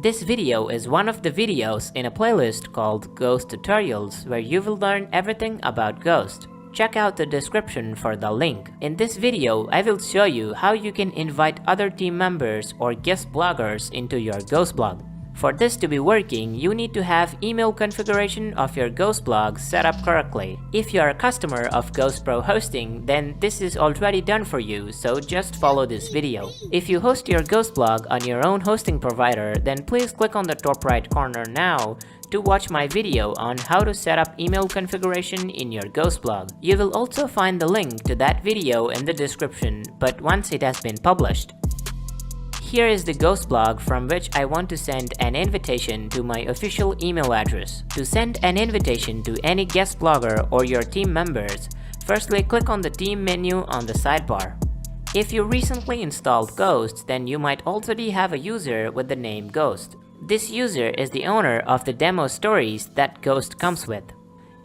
This video is one of the videos in a playlist called Ghost Tutorials where you will learn everything about Ghost. Check out the description for the link. In this video, I will show you how you can invite other team members or guest bloggers into your Ghost blog. For this to be working, you need to have email configuration of your Ghost blog set up correctly. If you are a customer of Ghost Pro Hosting, then this is already done for you, so just follow this video. If you host your Ghost blog on your own hosting provider, then please click on the top right corner now to watch my video on how to set up email configuration in your Ghost blog. You will also find the link to that video in the description, but once it has been published. Here is the Ghost blog from which I want to send an invitation to my official email address. To send an invitation to any guest blogger or your team members, firstly click on the team menu on the sidebar. If you recently installed Ghost, then you might already have a user with the name Ghost. This user is the owner of the demo stories that Ghost comes with.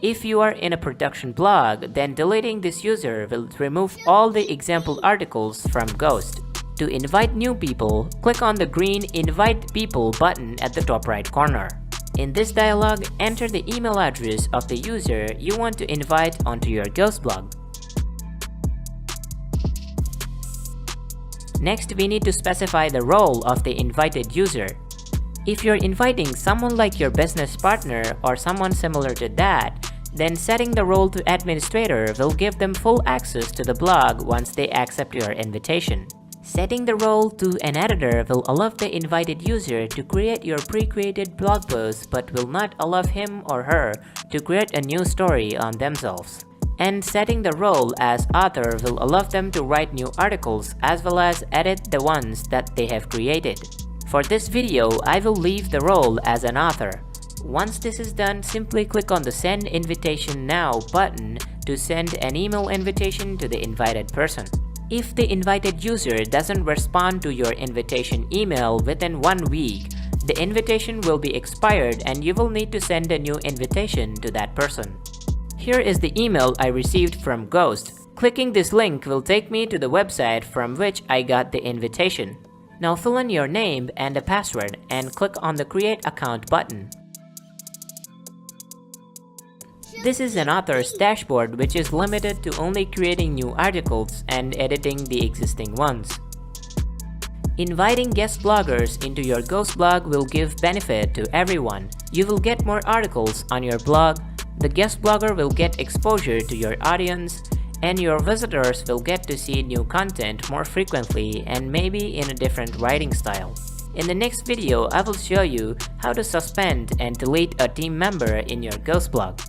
If you are in a production blog, then deleting this user will remove all the example articles from Ghost. To invite new people, click on the green Invite People button at the top right corner. In this dialog, enter the email address of the user you want to invite onto your Ghost blog. Next, we need to specify the role of the invited user. If you're inviting someone like your business partner or someone similar to that, then setting the role to administrator will give them full access to the blog once they accept your invitation. Setting the role to an editor will allow the invited user to create your pre-created blog post but will not allow him or her to create a new story on themselves. And setting the role as author will allow them to write new articles as well as edit the ones that they have created. For this video, I will leave the role as an author. Once this is done, simply click on the Send Invitation Now button to send an email invitation to the invited person. If the invited user doesn't respond to your invitation email within 1 week, the invitation will be expired and you will need to send a new invitation to that person. Here is the email I received from Ghost. Clicking this link will take me to the website from which I got the invitation. Now fill in your name and a password and click on the Create Account button. This is an author's dashboard which is limited to only creating new articles and editing the existing ones. Inviting guest bloggers into your Ghost blog will give benefit to everyone. You will get more articles on your blog, the guest blogger will get exposure to your audience, and your visitors will get to see new content more frequently and maybe in a different writing style. In the next video, I will show you how to suspend and delete a team member in your Ghost blog.